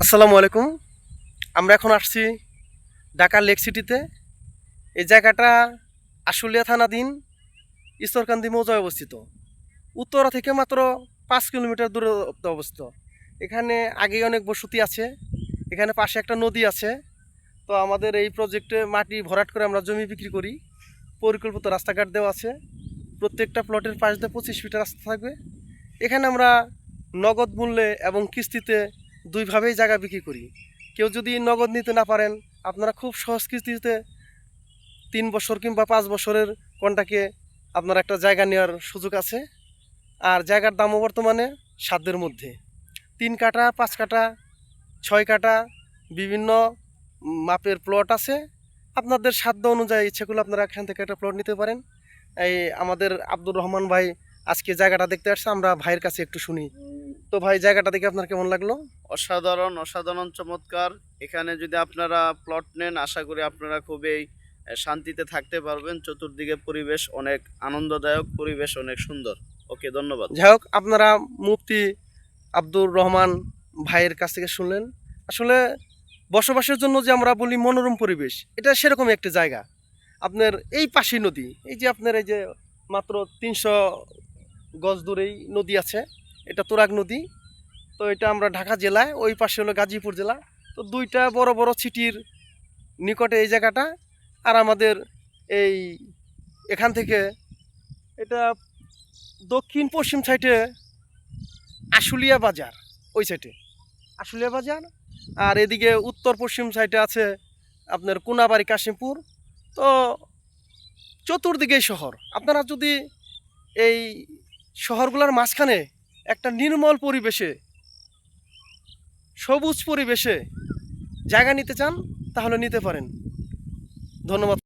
আসসালামু আলাইকুম। আমরা এখন আসছি ঢাকা লেক সিটিতে। এই জায়গাটা আশুলিয়া থানাধীন ঈশ্বরকান্দি মৌজায় অবস্থিত। উত্তরা থেকে মাত্র 5 কিলোমিটার দূরে অবস্থিত। এখানে আগে অনেক বসতি আছে। এখানে পাশে একটা নদী আছে। তো আমাদের এই প্রজেক্টে মাটি ভরাট করে আমরা জমি বিক্রি করি। পরিকল্পিত রাস্তাঘাট দেওয়া আছে। প্রত্যেকটা প্লটের পাশ দিয়ে 25 ফিট রাস্তা থাকবে। এখানে আমরা নগদ মূল্যে এবং কিস্তিতে দুইভাবেই জায়গা বিক্রি করি। কেউ যদি নগদ নিতে না পারেন, আপনারা খুব সহজ কিস্তিতে 3 বছর কিংবা 5 বছরের কন্ট্রাক্টে আপনার একটা জায়গা নেওয়ার সুযোগ আছে। আর জায়গার দামও বর্তমানে সাধ্যের মধ্যে। 3 কাঠা, 5 কাঠা, 6 কাঠা বিভিন্ন মাপের প্লট আছে। আপনাদের সাধ্য অনুযায়ী ইচ্ছেগুলো আপনারা এখান থেকে একটা প্লট নিতে পারেন। এই আমাদের আব্দুর রহমান ভাই আজকে জায়গাটা দেখতে আসছে, আমরা ভাইয়ের কাছে একটু শুনি। তো ভাই, জায়গাটা দেখে আপনার কেমন লাগলো? অসাধারণ অসাধারণ চমৎকার। এখানে যদি আপনারা প্লট নেন, আশা করি আপনারা খুবই শান্তিতে থাকতে পারবেন। চতুর্দিকে পরিবেশ অনেক আনন্দদায়ক, পরিবেশ অনেক সুন্দর। ওকে, ধন্যবাদ। যাই হোক, আপনারা মুফতি আব্দুর রহমান ভাইয়ের কাছ থেকে শুনলেন। আসলে বসবাসের জন্য যে আমরা বলি মনোরম পরিবেশ, এটা সেরকম একটি জায়গা। আপনার এই পাশেই নদী, এই যে আপনার এই যে মাত্র 300 গজ দূরেই নদী আছে, এটা তুরাগ নদী। তো এটা আমরা ঢাকা জেলায়, ওই পাশে হলো গাজীপুর জেলা। তো দুইটা বড় বড় সিটির নিকটে এই জায়গাটা। আর আমাদের এই এখান থেকে এটা দক্ষিণ পশ্চিম সাইডে আশুলিয়া বাজার, ওই সাইডে আশুলিয়া বাজার। আর এদিকে উত্তর পশ্চিম সাইডে আছে আপনার কোনাবাড়ি, কাশিমপুর। তো চতুর্দিকেই শহর। আপনারা যদি এই শহরগুলোর মাঝখানে একটা নির্মল পরিবেশে, সবুজ পরিবেশে জায়গা নিতে চান, তাহলে নিতে পারেন। ধন্যবাদ।